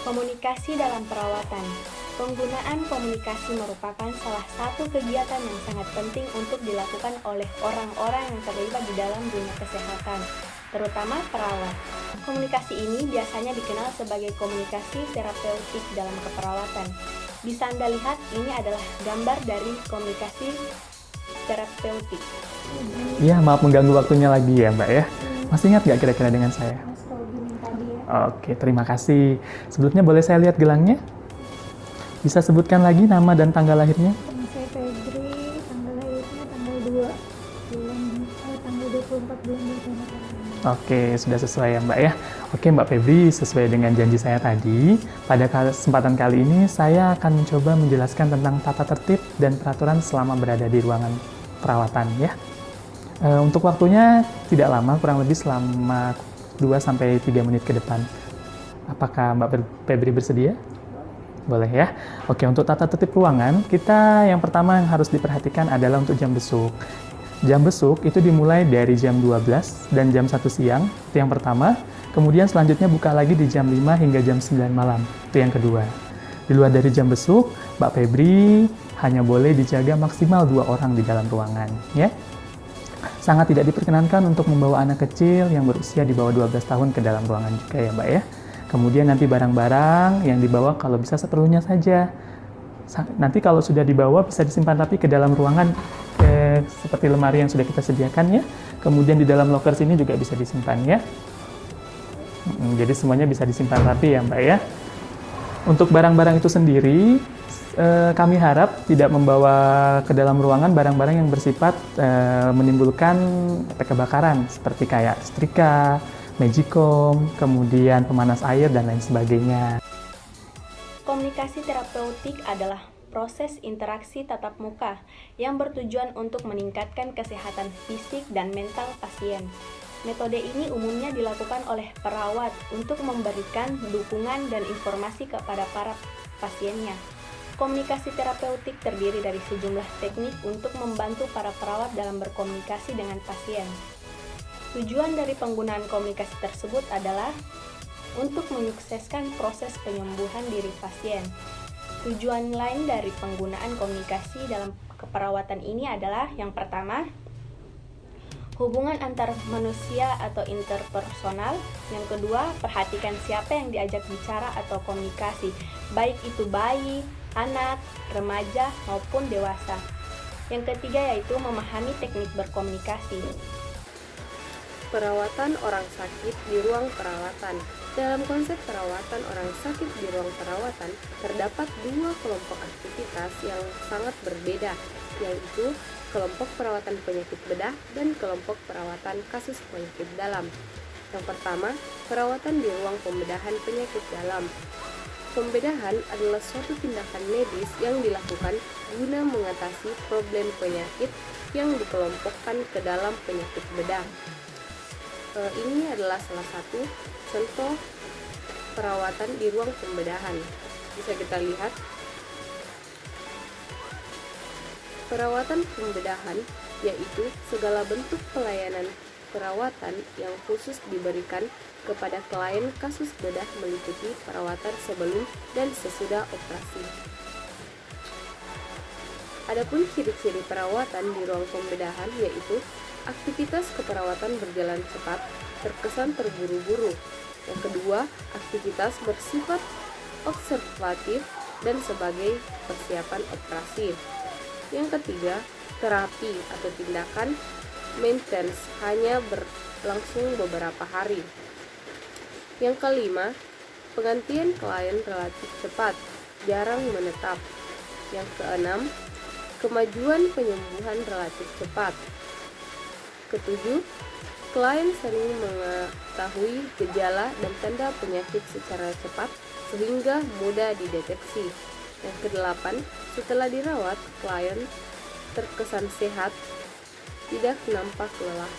Komunikasi dalam perawatan. Penggunaan komunikasi merupakan salah satu kegiatan yang sangat penting untuk dilakukan oleh orang-orang yang terlibat di dalam dunia kesehatan, terutama perawat. Komunikasi ini biasanya dikenal sebagai komunikasi terapeutik dalam keperawatan. Bisa Anda lihat, ini adalah gambar dari komunikasi terapeutik. Iya, maaf mengganggu waktunya lagi ya Mbak ya. Masih ingat nggak kira-kira dengan saya? Mas Robin yang tadi ya. Oke, terima kasih. Sebelumnya boleh saya lihat gelangnya? Bisa sebutkan lagi nama dan tanggal lahirnya? Nama saya Febri, tanggal lahirnya tanggal 2 tanggal 24 bulan Desember. Oke, sudah sesuai ya Mbak ya. Oke Mbak Febri, sesuai dengan janji saya tadi, pada kesempatan kali ini saya akan mencoba menjelaskan tentang tata tertib dan peraturan selama berada di ruangan perawatan ya. Untuk waktunya tidak lama, kurang lebih selama 2-3 menit ke depan. Apakah Mbak Febri bersedia? Boleh ya. Oke, untuk tata tertib ruangan, kita yang pertama yang harus diperhatikan adalah untuk jam besuk. Jam besuk itu dimulai dari jam 12 dan jam 1 siang, itu yang pertama. Kemudian selanjutnya buka lagi di jam 5 hingga jam 9 malam, itu yang kedua. Di luar dari jam besuk, Mbak Febri hanya boleh dijaga maksimal 2 orang di dalam ruangan, ya. Sangat tidak diperkenankan untuk membawa anak kecil yang berusia di bawah 12 tahun ke dalam ruangan juga ya Mbak ya. Kemudian nanti barang-barang yang dibawa kalau bisa seperlunya saja. Nanti kalau sudah dibawa bisa disimpan rapi ke dalam ruangan seperti lemari yang sudah kita sediakan ya. Kemudian di dalam loker sini juga bisa disimpan ya. Jadi semuanya bisa disimpan rapi ya Mbak ya. Untuk barang-barang itu sendiri, kami harap tidak membawa ke dalam ruangan barang-barang yang bersifat menimbulkan kebakaran seperti kayak setrika, magicom, kemudian pemanas air, dan lain sebagainya. Komunikasi terapeutik adalah proses interaksi tatap muka yang bertujuan untuk meningkatkan kesehatan fisik dan mental pasien. Metode ini umumnya dilakukan oleh perawat untuk memberikan dukungan dan informasi kepada para pasiennya. Komunikasi terapeutik terdiri dari sejumlah teknik untuk membantu para perawat dalam berkomunikasi dengan pasien. Tujuan dari penggunaan komunikasi tersebut adalah untuk menyukseskan proses penyembuhan diri pasien. Tujuan lain dari penggunaan komunikasi dalam keperawatan ini adalah yang pertama, hubungan antar manusia atau interpersonal. Yang kedua, perhatikan siapa yang diajak bicara atau komunikasi, baik itu bayi, anak, remaja, maupun dewasa. Yang ketiga yaitu memahami teknik berkomunikasi. Perawatan orang sakit di ruang perawatan. Dalam konsep perawatan orang sakit di ruang perawatan, terdapat 2 kelompok aktivitas yang sangat berbeda, yaitu kelompok perawatan penyakit bedah dan kelompok perawatan kasus penyakit dalam. Yang pertama, perawatan di ruang pembedahan penyakit dalam. Pembedahan adalah suatu tindakan medis yang dilakukan guna mengatasi problem penyakit yang dikelompokkan ke dalam penyakit bedah. Ini adalah salah satu contoh perawatan di ruang pembedahan. Bisa kita lihat. Perawatan pembedahan yaitu segala bentuk pelayanan perawatan yang khusus diberikan kepada klien kasus bedah meliputi perawatan sebelum dan sesudah operasi. Adapun ciri-ciri perawatan di ruang pembedahan yaitu aktivitas keperawatan berjalan cepat, terkesan terburu-buru. Yang kedua, aktivitas bersifat observatif dan sebagai persiapan operasi. Yang ketiga, terapi atau tindakan maintenance hanya berlangsung beberapa hari. Yang kelima, penggantian klien relatif cepat, jarang menetap. Yang keenam, kemajuan penyembuhan relatif cepat. Ketujuh, klien sering mengetahui gejala dan tanda penyakit secara cepat sehingga mudah dideteksi. Yang kedelapan, setelah dirawat, klien terkesan sehat, tidak nampak lelah.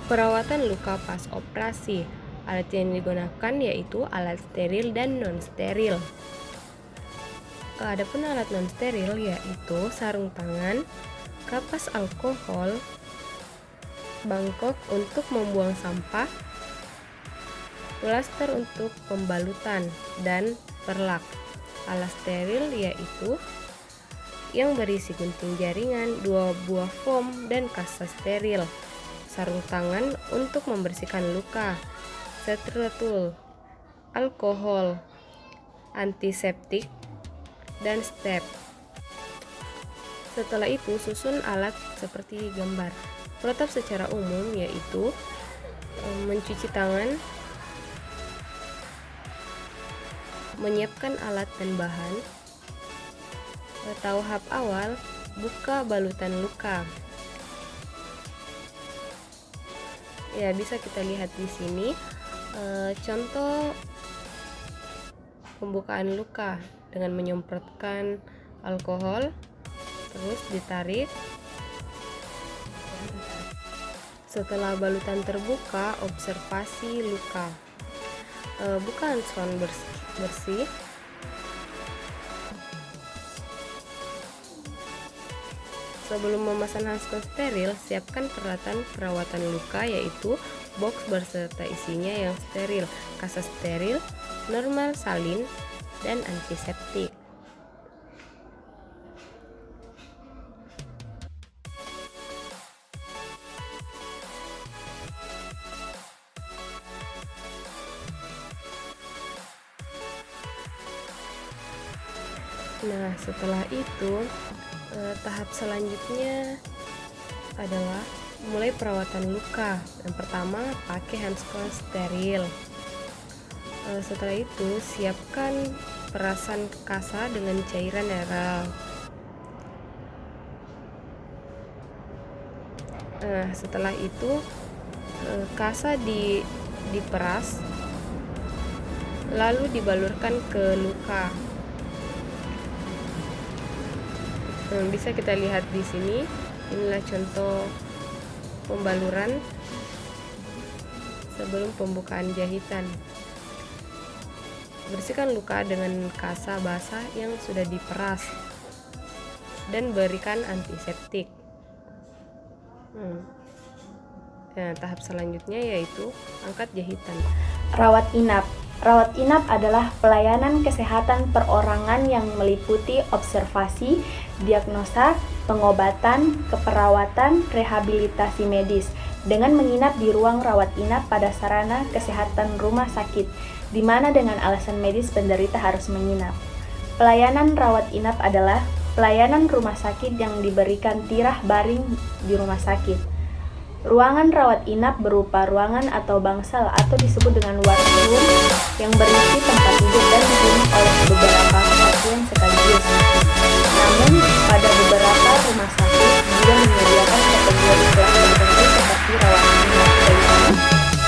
Perawatan luka pas operasi. Alat yang digunakan yaitu alat steril dan non-steril. Adapun alat non-steril yaitu sarung tangan, kapas alkohol, bangkok untuk membuang sampah, Plaster untuk pembalutan dan perlak. Alat steril yaitu yang berisi gunting jaringan, 2 buah foam, dan kasa steril. Sarung tangan untuk membersihkan luka, Steril, alkohol, antiseptik, dan step. Setelah itu susun alat seperti gambar. Protap secara umum yaitu mencuci tangan, menyiapkan alat dan bahan. Tahap awal, buka balutan luka. Ya, bisa kita lihat di sini contoh pembukaan luka dengan menyemprotkan alkohol, terus ditarik. Setelah balutan terbuka, observasi luka. Buka handskon bersih. Sebelum memasang handskon steril, siapkan peralatan perawatan luka yaitu box berserta isinya yang steril, kasa steril, normal salin, dan antiseptik. Nah, setelah itu tahap selanjutnya adalah mulai perawatan luka. Yang pertama, pakai handskon steril. Setelah itu, siapkan perasan kasa dengan cairan mineral. Setelah itu, kasa diperas, lalu dibalurkan ke luka. Bisa kita lihat di sini, inilah contoh pembaluran sebelum pembukaan jahitan. Bersihkan luka dengan kasa basah yang sudah diperas dan berikan antiseptik. Nah, tahap selanjutnya yaitu angkat jahitan. Rawat inap. Rawat inap adalah pelayanan kesehatan perorangan yang meliputi observasi, diagnosa, pengobatan, keperawatan, rehabilitasi medis dengan menginap di ruang rawat inap pada sarana kesehatan rumah sakit, di mana dengan alasan medis penderita harus menginap. Pelayanan rawat inap adalah pelayanan rumah sakit yang diberikan tirah baring di rumah sakit. Ruangan rawat inap berupa ruangan atau bangsal atau disebut dengan wardroom yang berisi tempat tidur dan dihuni oleh beberapa pasien sekaligus. Namun, pada beberapa rumah sakit juga menyediakan kategori kelas tertentu seperti rawat inap VIP,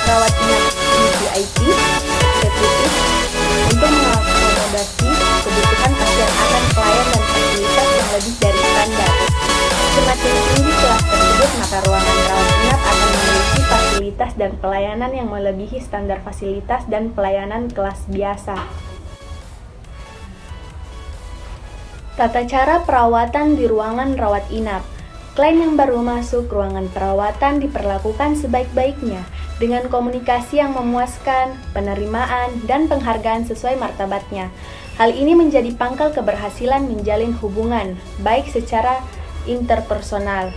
rawat inap VIP, eksekutif, untuk mengakomodasi kebutuhan pasien akan pelayan dan fasilitas yang lebih dari standar. Semakin tinggi kelas tersebut, maka ruangan rawat inap akan memiliki fasilitas dan pelayanan yang melebihi standar fasilitas dan pelayanan kelas biasa. Tata cara perawatan di ruangan rawat inap. Klien yang baru masuk ruangan perawatan diperlakukan sebaik-baiknya dengan komunikasi yang memuaskan, penerimaan, dan penghargaan sesuai martabatnya. Hal ini menjadi pangkal keberhasilan menjalin hubungan, baik secara interpersonal.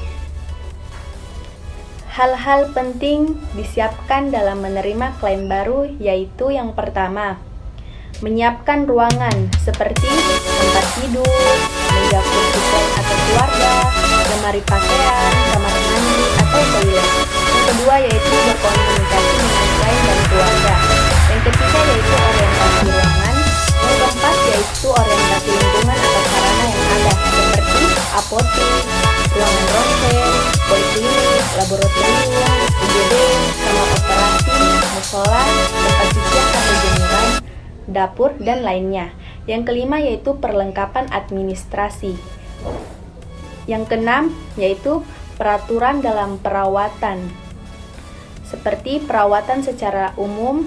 Hal-hal penting disiapkan dalam menerima klien baru, yaitu yang pertama, menyiapkan ruangan seperti tempat tidur, meja kursi klien atau keluarga, lemari pakaian, kamar mandi, atau toilet. Yang kedua yaitu berkomunikasi dengan klien dan keluarga. Yang ketiga yaitu orientasi ruangan. Yang keempat yaitu orientasi lingkungan atau sarana yang ada, seperti apotek, ruangan ronsen, poliklinik, laboratorium, UGD, kamar operasi, musola, tempat cucian atau jemuran, dapur, dan lainnya. Yang kelima yaitu perlengkapan administrasi. Yang keenam yaitu peraturan dalam perawatan, seperti perawatan secara umum,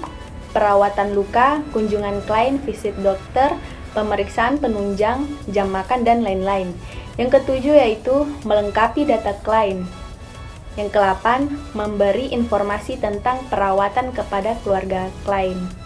perawatan luka, kunjungan klien, visit dokter, pemeriksaan penunjang, jam makan, dan lain-lain. Yang ketujuh yaitu melengkapi data klien. Yang ke-8, memberi informasi tentang perawatan kepada keluarga klien.